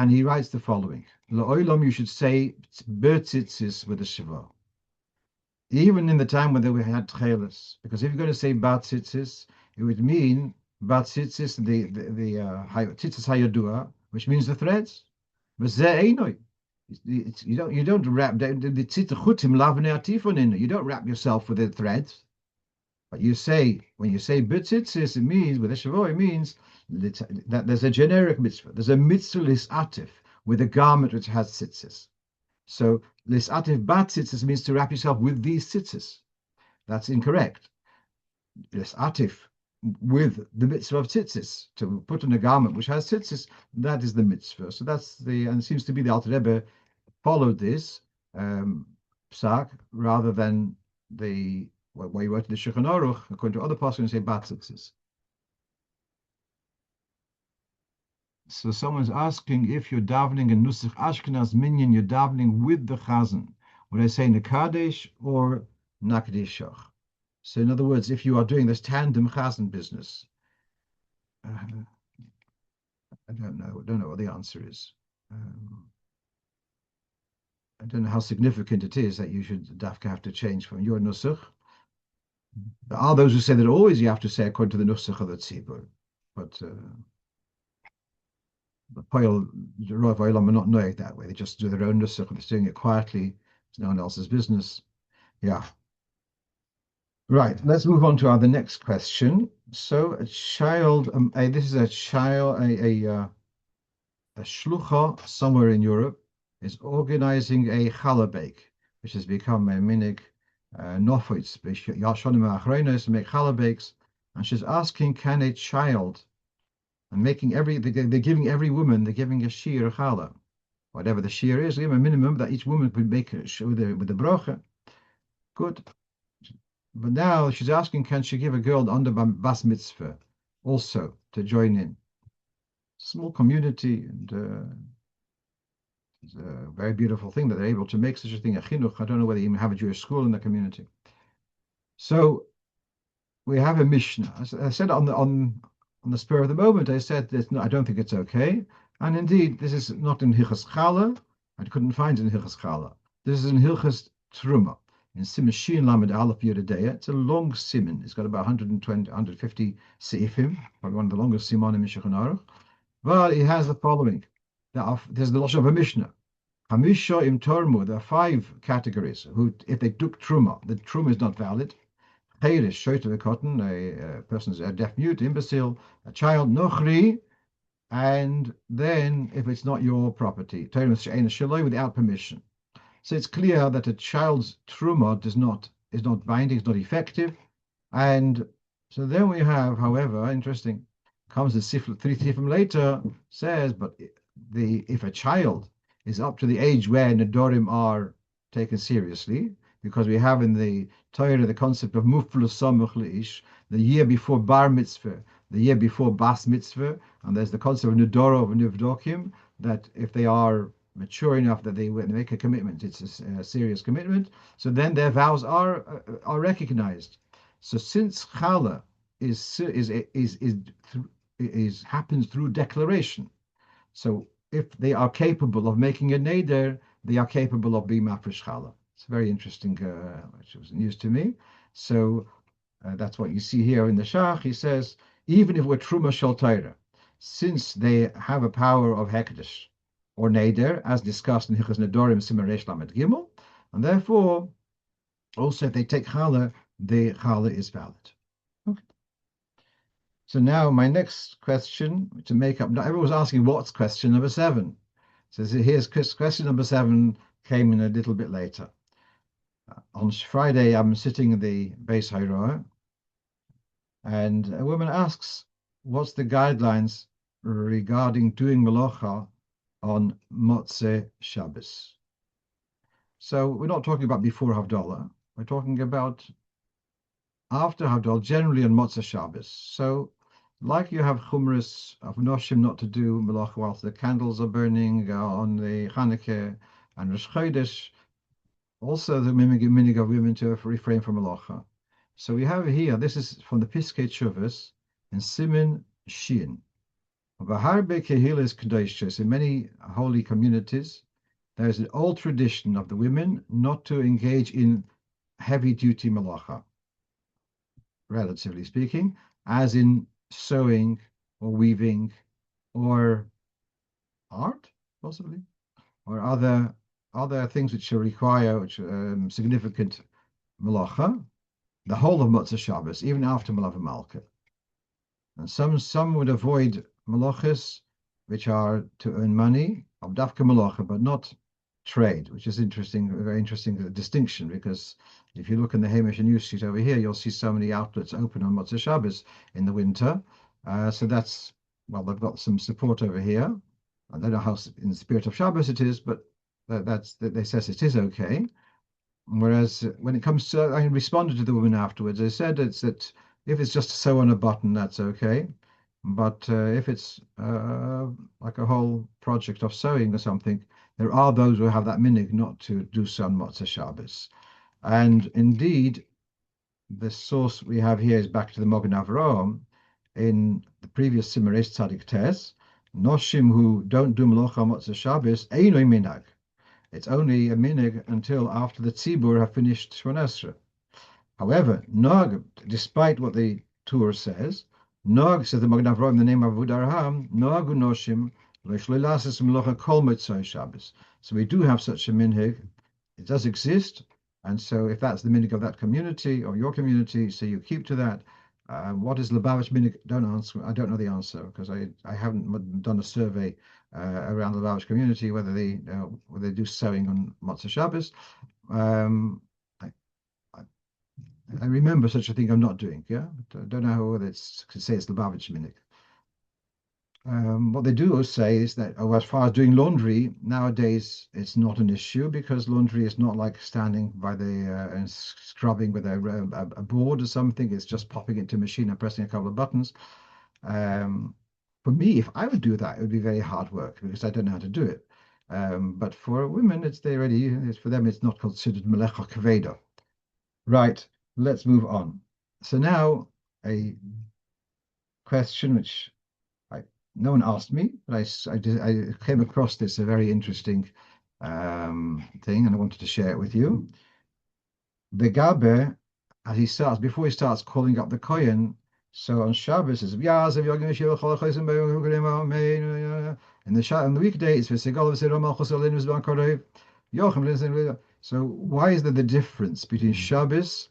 he writes the following. La'olam, you should say batzitzis with a Sheva. Even in the time when we had tcheles. Because if you're going to say batzitzis, it would mean batzitzis, the tzitzis hayadua, which means the threads. But you don't wrap the tzitchutim lavnei atifonin. You don't wrap yourself with the threads. But you say, when you say b'tzitzis, it means with a shavo, it means that there's a generic mitzvah. There's a mitzvah להתעטף with a garment which has tzitzis. So להתעטף b'tzitzis means to wrap yourself with these tzitzis. That's incorrect. להתעטף with the mitzvah of tzitzis, to put on a garment which has tzitzis, that is the mitzvah. So that's and it seems to be the Alter Rebbe followed this psak rather than what he wrote in the Shulchan Aruch, according to other passages, and say bat tzitzis. So someone's asking if you're davening in Nusach Ashkenaz minyan, you're davening with the Chazan. Would I say Nekadesh or Nakdeshach? So in other words, if you are doing this tandem Chazan business, I don't know what the answer is. I don't know how significant it is that you should dafka have to change from your nusach. There are those who say that always you have to say according to the nusach of the tzibur, but the Rov of Anash are not knowing it that way. They just do their own nusach, they're doing it quietly. It's no one else's business. Yeah. Right, let's move on to the next question. So a child, this is a child, a shlucha somewhere in Europe is organizing a challah which has become a minig nofitz, yashonim achronos, make challah bakes, and she's asking, can a child, and they're giving every woman, they're giving a shiur challah, whatever the shiur is, give a minimum that each woman could make with the brocho. Good. But now she's asking, can she give a girl under bas mitzvah also to join in? small community, and it's a very beautiful thing that they're able to make such a thing. A chinuch. I don't know whether they even have a Jewish school in the community. So we have a Mishnah. I said on the spur of the moment, I said that no, I don't think it's okay. And indeed, this is not in Hilchas Chala. I couldn't find it in Hilchas Chala. This is in Hilchas Truma. In Siman Shin Lamed Aleph Yeridea. It's a long siman. It's got about 120, 150 seifim, probably one of the longest simonim in Shulchan Aruch. But it has the following. There's the Lashon of a Mishnah. Hamisha im Tormu. There are 5 categories who, if they took Truma, the Truma is not valid. Chayrish, short of a cotton, a person's a deaf mute, imbecile, a child, nochri, and then if it's not your property, without permission. So it's clear that a child's truma is not binding, it's not effective. And so then we have, however, interesting, comes the 3 sifim later, says, but if a child is up to the age where Nedorim are taken seriously, because we have in the Torah the concept of muflus samuch leish, the year before bar mitzvah, the year before bas mitzvah, and there's the concept of nidoro of nivdokim, that if they are mature enough that they make a commitment, it's a serious commitment. So then their vows are recognized. So since chala happens through declaration, so if they are capable of making a neder, they are capable of being mafresh chala. It's very interesting, which was news to me. So that's what you see here in the Shach. He says, even if we're Truma Shel Torah, since they have a power of Hekdesh or Neder, as discussed in Hilchos Nedorim, Siman Reish Lamed Gimel, and therefore, also if they take Chala, the Chala is valid. Okay. So now my next question to make up, now everyone was asking what's question number 7. So here's question number 7 came in a little bit later. On Friday, I'm sitting in the Beis Hairoah, and a woman asks, what's the guidelines regarding doing melacha on Motzei Shabbos? So we're not talking about before Havdalah. We're talking about after Havdalah, generally on Motzei Shabbos. So like you have chumras of noshim not to do melacha whilst the candles are burning on the Chanukah and Rosh Chodesh, also the minig of women to refrain from melacha. So we have here, this is from the Piskei Teshuvos in Siman Shin. In many holy communities, there is an old tradition of the women not to engage in heavy-duty melacha, relatively speaking, as in sewing or weaving or art, possibly, or other things which require significant melacha, the whole of Motzei Shabbos, even after Malav Malka. And some would avoid melachas, which are to earn money, of dafka melacha, but not trade, which is interesting, a very interesting distinction, because if you look in the Hamish News Sheet over here, you'll see so many outlets open on Motzei Shabbos in the winter. So that's, well, they've got some support over here. I don't know how in the spirit of Shabbos it is, but they says it is okay. Whereas when it comes to, I responded to the woman afterwards. I said it's that if it's just to sew on a button, that's okay. But if it's like a whole project of sewing or something, there are those who have that minig not to do so on Motzei Shabbos. And indeed, the source we have here is back to the Mogen Avraham in the previous Siman Reish Tzadik Tes. Noshim who don't do melacha on Motzei Shabbos, einoi minag. It's only a minig until after the tzibur have finished Shmona Esrei. However, nog, despite what the Torah says, nog, says the Mogen Avraham in the name of Avud Arham, nog unoshim leishleilasis melacha kol Motzei Shabbos. So we do have such a minhag. It does exist, and so if that's the minhag of that community or your community, so you keep to that. What is Lubavitch minhag? Don't answer. I don't know the answer because I haven't done a survey around the Lubavitch community whether they do sewing on Motzei Shabbos. I remember such a thing I'm not doing. Yeah, but I don't know whether it's to say it's Lubavitch minhag. What they do say is that, as far as doing laundry, nowadays it's not an issue because laundry is not like standing by the and scrubbing with a board or something. It's just popping it into a machine and pressing a couple of buttons. For me, if I would do that, it would be very hard work because I don't know how to do it. But for women, for them, it's not considered melecha kaveda. Right, let's move on. So now a question which no one asked me, but I came across this a very interesting thing, and I wanted to share it with you. The Gabe, before he starts calling up the Kohen, so on Shabbos is on the weekday it's so why is there the difference between Shabbos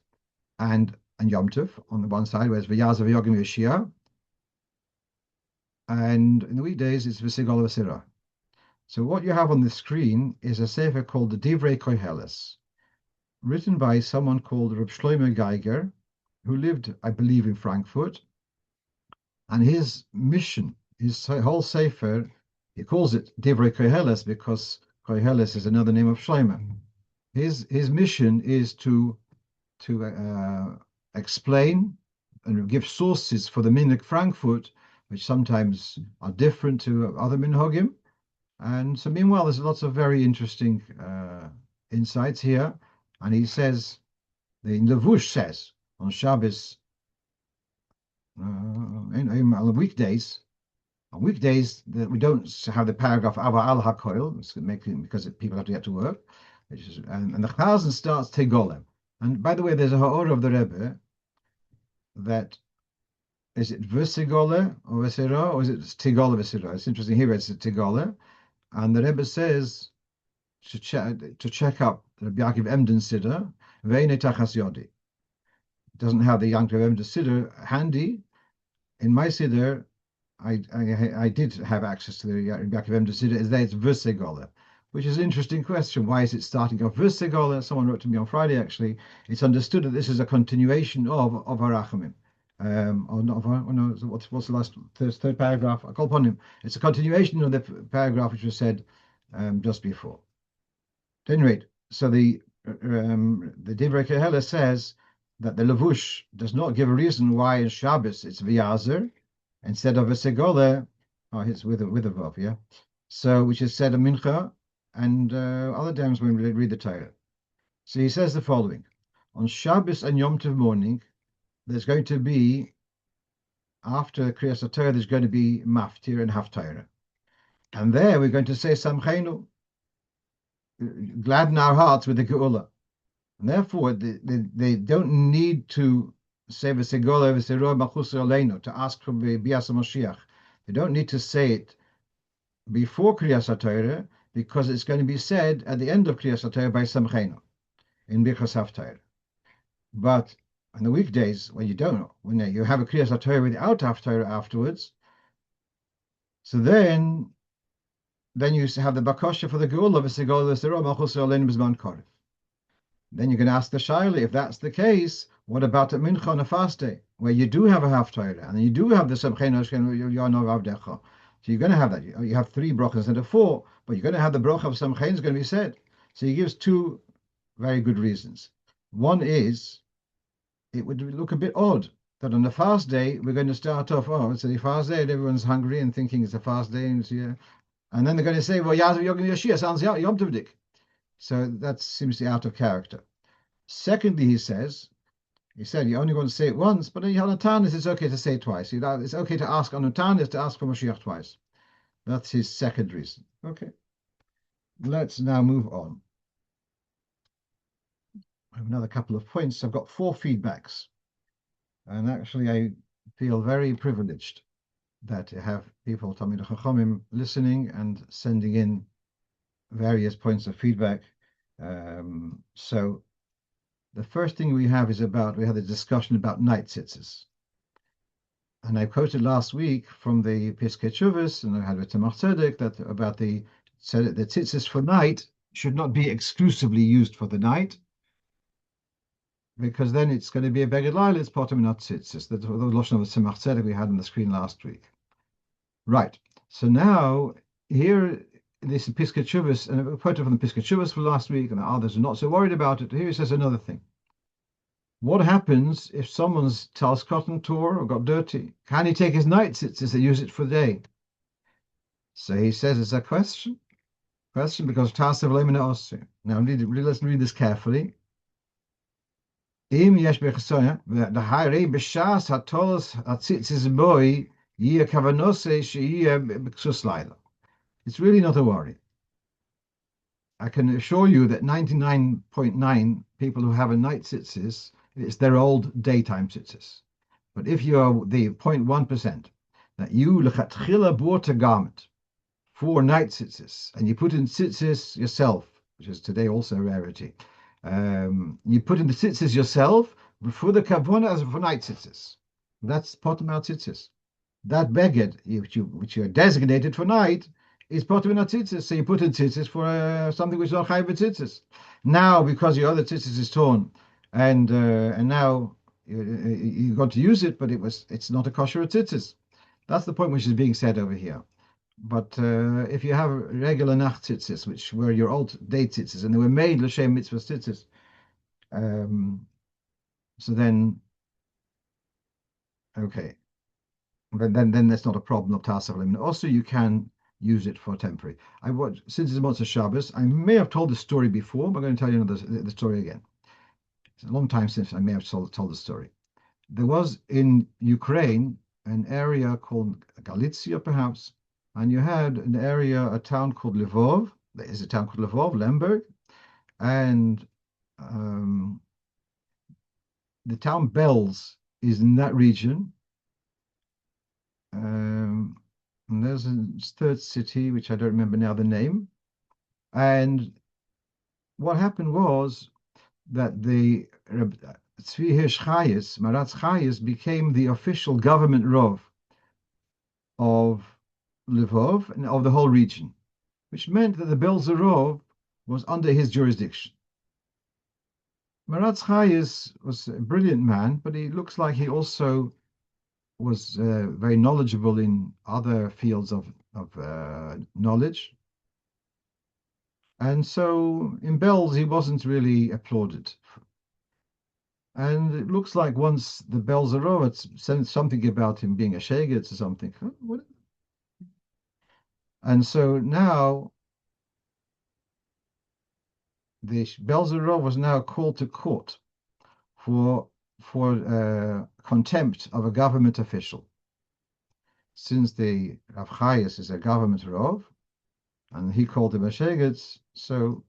and Yom Tov on the one side, whereas V'yazav Yogim Yeshia, and in the weekdays it's V'sigol V'sirah. So what you have on the screen is a sefer called the Divrei Koheles, written by someone called Reb Shlomo Geiger, who lived, I believe, in Frankfurt. And his mission, his whole sefer, he calls it Divrei Koheles because Koheles is another name of Shlomo. His mission is to explain and give sources for the Minhag Frankfurt, which sometimes are different to other minhagim. And so meanwhile, there's lots of very interesting insights here. And he says, the Levush says, on Shabbos, on weekdays that we don't have the paragraph Ava al HaKoil, because people have to get to work. And the Chazan starts Tegolem. And by the way, there's a ha'or of the Rebbe that is it V'sigole or V'sira or is it Tigole V'sira? It's interesting here it's Tigole. And the Rebbe says to check up the Yaakov Emden Siddur, Ve'ene Tachas Yodi. Doesn't have the Yaakov Emden Siddur handy. In my Siddur, I did have access to the Yaakov Emden Siddur. It's V'sigole, which is an interesting question. Why is it starting off V'sigole? Someone wrote to me on Friday, actually. It's understood that this is a continuation of Harachamim. What's the last third paragraph? I call upon him. It's a continuation of the paragraph which was said just before. At any rate, so the Divrei Koheles says that the Levush does not give a reason why in Shabbos it's V'yazer instead of a Segole. Oh, it's with a vav, yeah. So which is said a mincha and other times when we read the Torah. So he says the following: on Shabbos and Yom Tov morning, there's going to be, after Kriyas Torah, there's going to be maftir and haftarah. And there we're going to say Samchenu, gladden our hearts with the Geula. And therefore, they don't need to say V'segola v'seroi machus aleinu, to ask for Bias Moshiach. They don't need to say it before Kriyas Torah, because it's going to be said at the end of Kriyas Torah by Samchenu, in Birchas Haftarah. But on the weekdays, when you have a Kriyas Torah without Haftarah afterwards, so then you have the bakosha for the Geula v'segola v'seroi machus aleinu b'zman koref. Then you can ask the shaila, if that's the case, what about at mincha on a fast day, where you do have a haftarah and you do have the Samchenu Yonov Avdecha? So you're going to have that. You have 3 brochos instead of 4, but you're going to have the brocha of Samchenu is going to be said. So he gives 2 very good reasons. One is, it would look a bit odd that on the fast day we're going to start off, it's a fast day and everyone's hungry and thinking it's a fast day, and then they're going to say, well, Yazav Yogim Yeshia sounds Yom Tovdik. So that seems to be out of character. Secondly, he said you only want to say it once, but on Tanis it's okay to say it twice. It's okay to ask on Tanis to ask for Mashiach twice. That's his second reason. Okay. Let's now move on. I have another couple of points. I've got 4 feedbacks. And actually I feel very privileged that I have people, Talmidei Chachamim, listening and sending in various points of feedback. So the first thing we had a discussion about night tzitzis. And I quoted last week from the Piskei Teshuvos, and I had with Tzemach Tzedek, that about the tzitzis for night should not be exclusively used for the night, because then it's going to be a beged laila, it's potem not tzitzis. That's the lashon of Tzemach Tzedek we had on the screen last week. Right. So now here, this is Piskei Teshuvos, and I quoted from the Piskei Teshuvos for last week, and the others are not so worried about it. Here he says another thing. what happens if someone's Tal's cotton tore or got dirty? Can he take his night tzitzis and use it for the day? So he says it's a question because Tasav Lemina Osu. Now, let's read this carefully. Im yesh bechasoya, the high b'shas hatoras hatzitzis boy yia kavanose sheyia b'ksus laila. It's really not a worry. I can assure you that 99.9 people who have a night tzitzis, it's their old daytime tzitzis. But if you are the 0.1%, that you lechatchila bought a garment for night tzitzis, and you put in tzitzis yourself, which is today also a rarity. You put in the tzitzis yourself for the kavona as for night tzitzis. That's potem tzitzis. That beged, which you designated for night, is potem tzitzis. So you put in tzitzis for something which is not chayv tzitzis. Now, because your other tzitzis is torn, and now you got to use it, but it's not a kosher tzitzis. That's the point which is being said over here. But if you have regular nacht tzitzis, which were your old day tzitzis, and they were made l'shem mitzvah tzitzis, so then, okay, but then that's not a problem of tasav limit. Also, you can use it for temporary. Since it's Motzei Shabbos, I may have told the story before, but I'm going to tell you the story again. It's a long time since I may have told the story. There was in Ukraine an area called Galicia, perhaps. And you had an area, a town called Lvov. There is a town called Lvov, Lemberg. And the town Belz is in that region. And there's a third city, which I don't remember now the name. And what happened was that the Tzvi Hirsch Chayes, Maratz Chayes, became the official government Rov of Lvov and of the whole region, which meant that the Belzerov was under his jurisdiction. Maratz Chayes was a brilliant man, but he looks like he also was very knowledgeable in other fields of knowledge. And so in Belz, he wasn't really applauded. And it looks like once the Belzerov had said something about him being a shegetz or something. What? And so now the Belzerov was now called to court for contempt of a government official. Since the Rav Chayes is a government Rov, and he called him a shegetz, so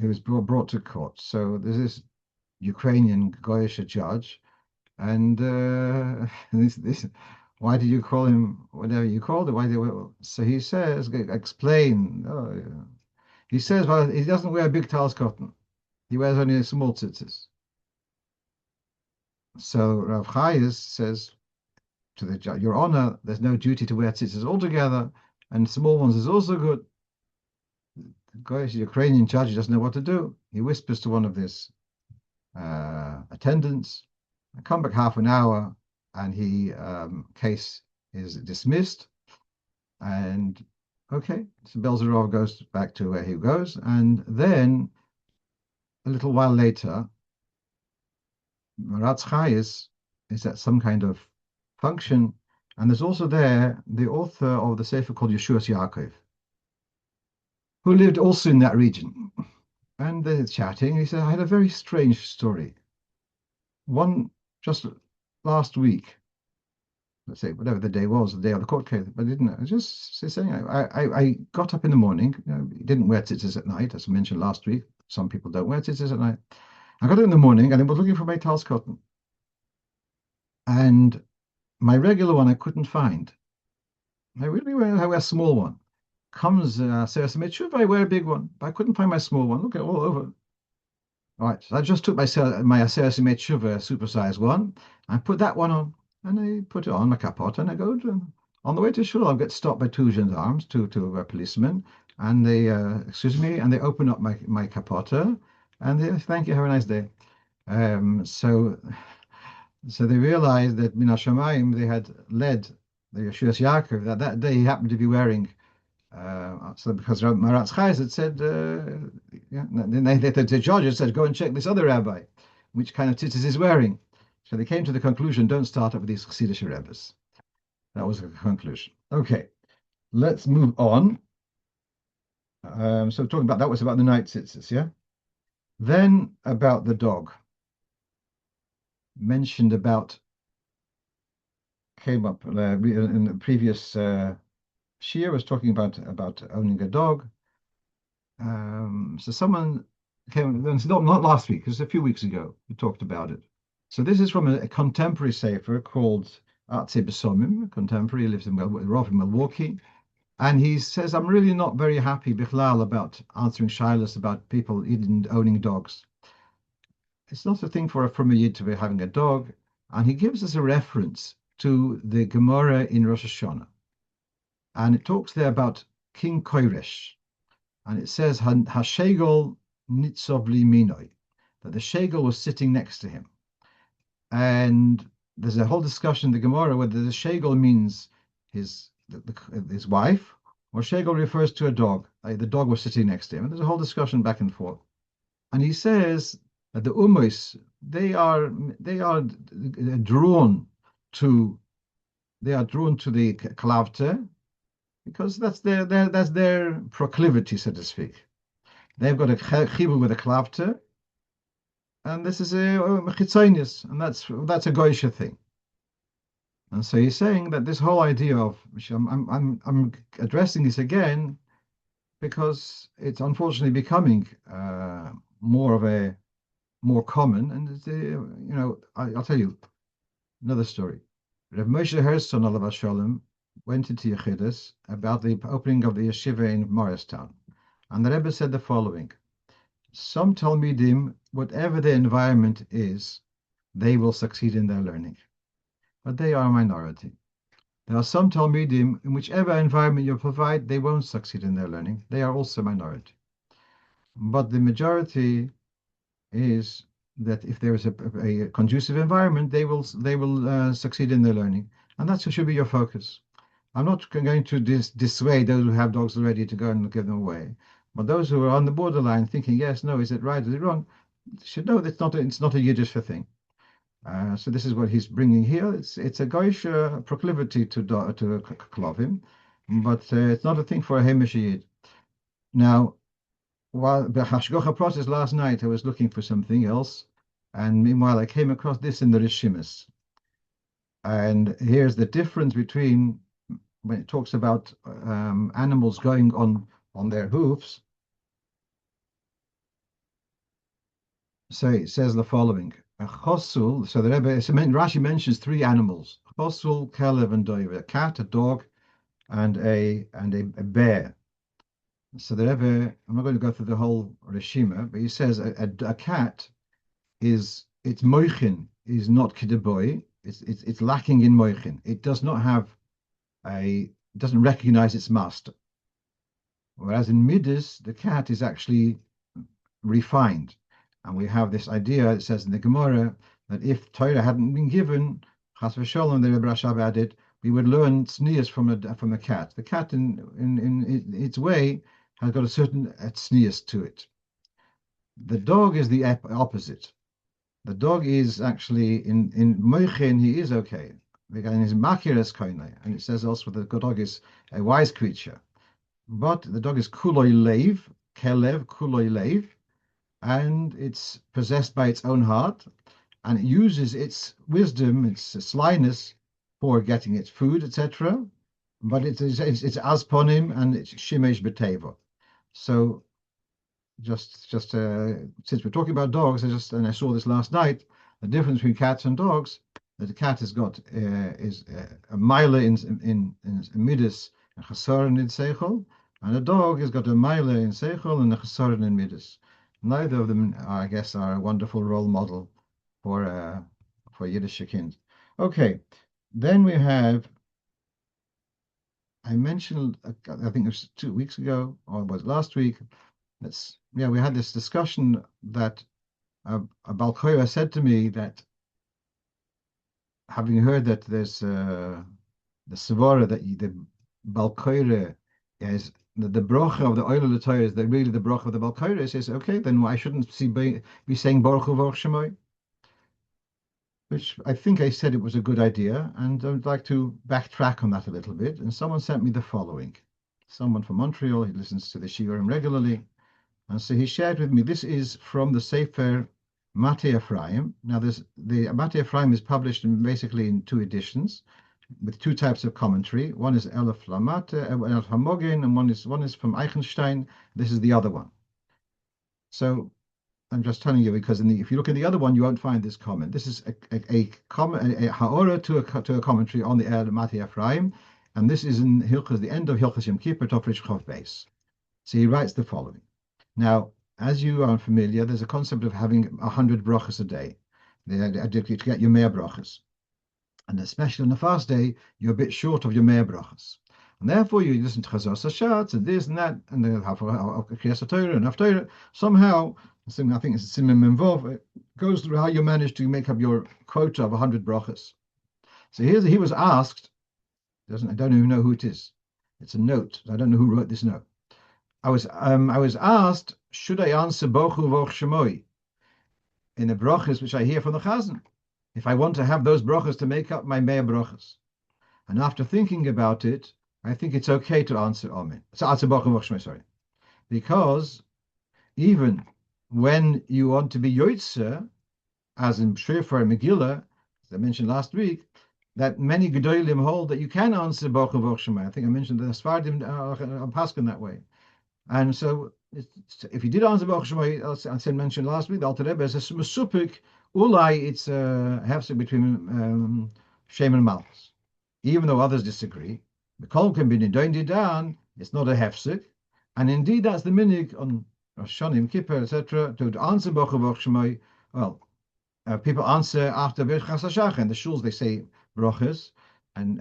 he was brought to court. So there's this Ukrainian Goyish judge, and this why did you call him whatever you called him? So he says, explain. He says, well, he doesn't wear big Tal's cotton. He wears only small tzitzis. So Rav Chayes says to the judge, Your Honor, there's no duty to wear tzitzis altogether, and small ones is also good. The Ukrainian judge doesn't know what to do. He whispers to one of his attendants, I come back half an hour, and he case is dismissed. And okay, so Belzerov goes back to where he goes, and then a little while later, Maratz Chayes is at some kind of function, and there's also there the author of the sefer called Yeshuas Yaakov, who lived also in that region. And they're chatting. He said, I had a very strange story. Just last week, let's say whatever the day was, the day of the court case, but I didn't. I was just saying, I got up in the morning. Didn't wear tzitzis at night, as I mentioned last week. Some people don't wear tzitzis at night. I got up in the morning and I was looking for my Tal's cotton, and my regular one I couldn't find. I wear a small one. Comes Seres Tshuva, I wear a big one, but I couldn't find my small one. Look at all over. All right, so I just took my Seres Tshuva supersized one and put that one on, and I put it on my kapot, and I go on the way to shul. I'll get stopped by two gendarmes, two policemen, and they excuse me, and they open up my kapota, and they thank you, have a nice day. So they realized that Min HaShamayim, they had led the Yeshuas Yaakov that day he happened to be wearing. So because Maratz Chayes had said, the judge had said, go and check this other rabbi, which kind of tzitzis is wearing. So they came to the conclusion, don't start up with these Chassidish Rebbes. That was the conclusion. Okay, let's move on. So talking about that was about the night tzitzis, yeah? Then about the dog. Mentioned about, came up in the previous shiur was talking about owning a dog. So someone came, not last week, it was a few weeks ago, we talked about it. So this is from a contemporary sefer called Artze Besomim, contemporary, lives in Rov in Milwaukee. And he says, I'm really not very happy, Bichlal, about answering shilas about people owning dogs. It's not a thing from a yid to be having a dog. And he gives us a reference to the Gemara in Rosh Hashanah. And it talks there about King Koresh. And it says, Hashegel nitzov li minoi, that the shegel was sitting next to him. And there's a whole discussion in the Gemara whether the shegel means his wife, or shegel refers to a dog. Like the dog was sitting next to him. And there's a whole discussion back and forth. And he says that the umos, they are drawn to the klavte, because that's their proclivity, so to speak. They've got a chibur with a klavte, and this is a chitzonius, and that's a goyisha thing. And so he's saying that this whole idea of, which I'm addressing this again, because it's unfortunately becoming more common, and I'll tell you another story. Rav Moshe Herzson alav shalom went into Yechidus about the opening of the yeshiva in Morristown, and the Rebbe said the following: some Talmidim, whatever their environment is, they will succeed in their learning, but they are a minority. There are some Talmidim, in whichever environment you provide, they won't succeed in their learning. They are also a minority. But the majority is that if there is a conducive environment, they will succeed in their learning. And that should be your focus. I'm not going to dissuade those who have dogs already to go and give them away. But those who are on the borderline thinking, yes, no, is it right, is it wrong, should know that it's not a Yiddish thing. So this is what he's bringing here. It's a goyish proclivity to klovim, but it's not a thing for a Hamish Yid. Now, while the hashgacha process last night, I was looking for something else, and meanwhile I came across this in the Rishimis. And here's the difference between when it talks about animals going on their hoofs. So it says the following: a chosul. So the Rebbe, Rashi mentions three animals: chosul, kelev, and doiv. A cat, a dog, and a bear. So the Rebbe, I'm not going to go through the whole reshima, but he says a cat its moichin is not kideboy. It's lacking in moichin. It does not have doesn't recognize its master. Whereas in Midas, the cat is actually refined. And we have this idea, it says in the Gemara, that if Torah hadn't been given, Chas v'sholom, the Rebbe Rashab added, we would learn tznius from a cat. The cat, in its way, has got a certain tznius to it. The dog is the opposite. The dog is actually, in moichin, he is okay. And his makir is koinai. And it says also that the dog is a wise creature. But the dog is kuloi leiv, kelev, kuloi leiv, and it's possessed by its own heart, and it uses its wisdom, its slyness, for getting its food, etc. But it's asponim and it's shimesh b'teva. So, just since we're talking about dogs, I saw this last night. The difference between cats and dogs, that the cat has got is a mile in midas and chasaron in seichel, and the dog has got a mile in seichel and a chasaron in midas. Neither of them, I guess, are a wonderful role model for Yiddish kind. Okay, then we have. I mentioned, I think it was 2 weeks ago, or it was last week. We had this discussion that a bochur said to me that, having heard that there's the svara that the bochur is the brocho of the oil of the Torah is really the brocho of the bochur, says, okay, then why shouldn't be saying bochur v'or shemoy? which I think I said it was a good idea, and I would like to backtrack on that a little bit. And someone sent me the following. Someone from Montreal, he listens to the shiurim regularly, and so he shared with me, this is from the Sefer Mate Ephraim. Now, the Mate Ephraim is published basically in 2 editions, with 2 types of commentary. One is Elef Lamate, Elef Hamogin, and one is from Eichenstein. This is the other one. So I'm just telling you because if you look at the other one, you won't find this comment. This is a ha'ora to a commentary on the Mate Ephraim, and this is in Hilchas, the end of Hilchas Yom Kippur, Tofrish Chav Beis. So he writes the following. Now, as you are familiar, there's a concept of having 100 brochos a day. To get your 100 brochos. And especially on the fast day, you're a bit short of your 100 brochos. And therefore, you listen to Chazos Hashatz and this and that, and then have Kriyas Torah and Haftorah. Somehow, I think it's a Simon Menvov, it goes through how you manage to make up your quota of 100 brochos. So he was asked, I don't even know who it is. It's a note. I don't know who wrote this note. I was asked, should I answer bochur v'och shemoi in the brochos which I hear from the Chazan, if I want to have those brochos to make up my 100 brochos? And after thinking about it, I think it's okay to answer amen. So answer bochur v'och shemoi, sorry, because even when you want to be yoitzer, as in Shrefer and Megillah, as I mentioned last week, that many gedolim hold that you can answer bochur v'och shemoi. I think I mentioned the Sfardim are paskin that way. And so, if you did answer bochur shemoi, as I mentioned last week, the Alter Rebbe is a mesupik, ulai, it's a hefsek between Shem and Malchus. Even though others disagree, the kol can be nidoin didan, it's not a hefsek, and indeed that's the minig on Rosh Hashanah, Kippur, etc. To answer bochur v'och shemoi. Well, people answer after Birchas Hashachar. In the shuls they say brochos, and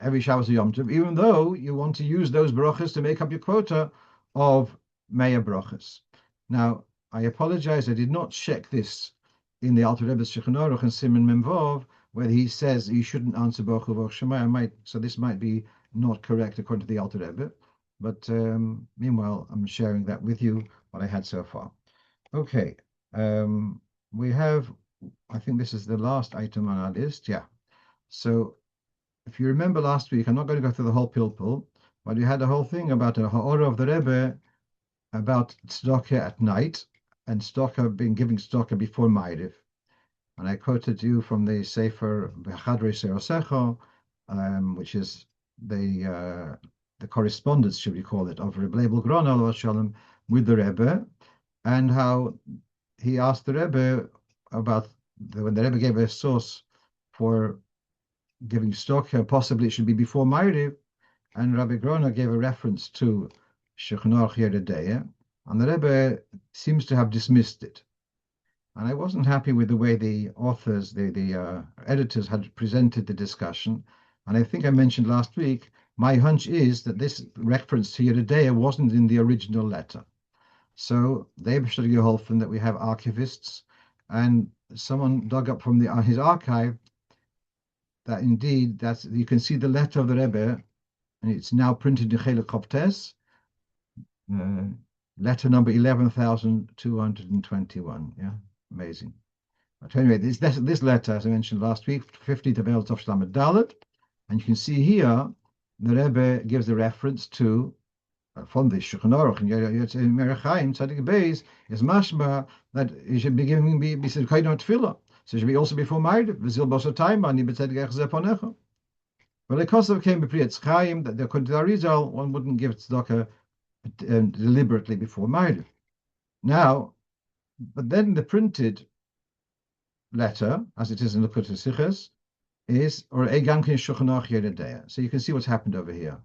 every Shabbos Yom Tov, even though you want to use those brochos to make up your quota of 100 brochos. Now, I apologize, I did not check this in the Alter Rebbe's Shulchan Aruch and Siman Memvov, where he says you shouldn't answer bochur v'och shemoi. So this might be not correct according to the Alter Rebbe. But meanwhile, I'm sharing that with you, what I had so far. Okay, we have, I think this is the last item on our list, yeah. So, if you remember last week, I'm not going to go through the whole pilpul, but we had a whole thing about a ha'ora of the Rebbe about tzedakah at night, and giving tzedakah before Ma'ariv. And I quoted you from the Sefer B'chadrei Serosecho, which is the correspondence, should we call it, of Reb Leibel Gron alav shalom with the Rebbe, and how he asked the Rebbe about when the Rebbe gave a source for giving tzedakah, possibly it should be before Ma'ariv, and Rabbi Grona gave a reference to Shulchan Aruch Yeridea, and the Rebbe seems to have dismissed it. And I wasn't happy with the way the authors, the editors had presented the discussion, and I think I mentioned last week, my hunch is that this reference to Yeridea wasn't in the original letter. So they should geholfen that we have archivists, and someone dug up from his archive that indeed you can see the letter of the Rebbe, and it's now printed in Chelek Koptes, letter number 11,221. Yeah, amazing. But anyway, this letter, as I mentioned last week, 50th of El Tov Shlamid Dalet, and you can see here the Rebbe gives a reference to from the Shulchan Aruch and Merachaim Tzadik Beis is mashma that you should be giving be Kaino Tefillah. So it should be also before Ma'ariv. V'zil Boso Time Ani B'Tzedek Echzeh Ponecha. Well, the Kislev came before Prietz Chaim that according to the Arizal, one wouldn't give tzedakah deliberately before Ma'ariv. Now, but then the printed letter, as it is in Likutei Sichos, is or Egamkin Shulchan Aruch Yeridea. So you can see what's happened over here.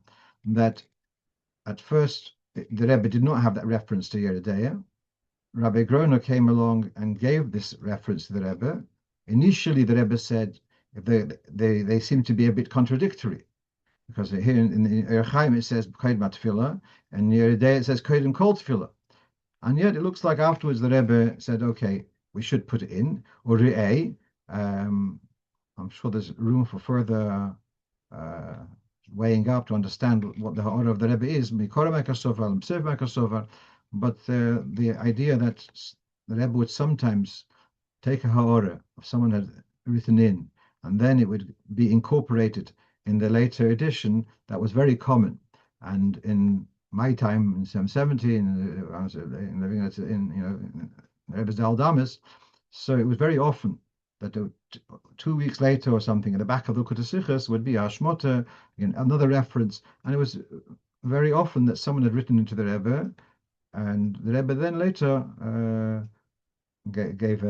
That at first the Rebbe did not have that reference to Yeridea. Rabbi Groner came along and gave this reference to the Rebbe. Initially, the Rebbe said they seem to be a bit contradictory, because here in Erchaim it says Kodim Tefillah, and Yeridea it says Kodim Kol Tefillah. And yet it looks like afterwards the Rebbe said, okay, we should put it in, or Re'eh. I'm sure there's room for further weighing up to understand what the order of the Rebbe is. But the idea that the Rebbe would sometimes take a ha'ora if someone had written in, and then it would be incorporated in the later edition. That was very common. And in my time in 770, I was living in Rebbe's Damas, so it was very often that 2 weeks later or something, in the back of the Kutasichas would be Ashmota, another reference, and it was very often that someone had written into the Rebbe, and the Rebbe then later gave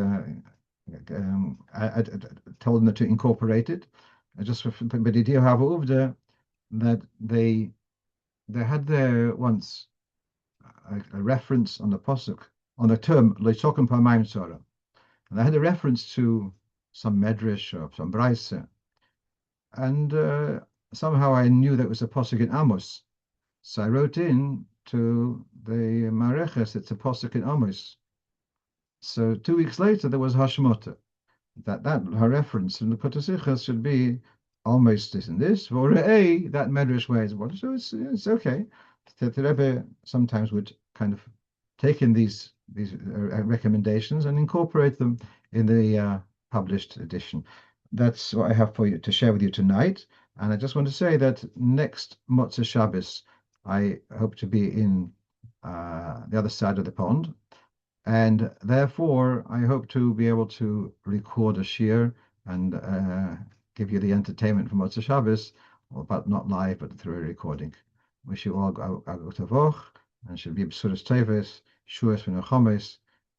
told them to incorporate it. Just but the idea have over that they had there once a reference on the posuk on the term Leitzokim Pamayim Torah, and I had a reference to some medrash or some brayse, and somehow I knew that was a posuk in Amos, so I wrote in to the Mareches, it's a posuk in Amos. So 2 weeks later there was Hashmota, that her reference in the Kotasichas should be almost this and this, or a that medrash ways. So it's okay. The Rebbe sometimes would kind of take in these recommendations and incorporate them in the published edition. That's what I have for you to share with you tonight. And I just want to say that next Motzei Shabbos, I hope to be in the other side of the pond. And therefore, I hope to be able to record a shiur and give you the entertainment from Motzei Shabbos, but not live, but through a recording. Wish you all a good tavoch, and should be b'suras teves, shuas v'nechomes,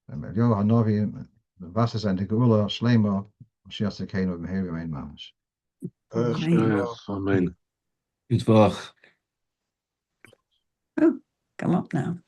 and Yo Hanovi, Vasas and the Geula, Shlema, Mashiach Sekeinu, Meher Yom Mamash. Amen. Good work. Oh, come up now.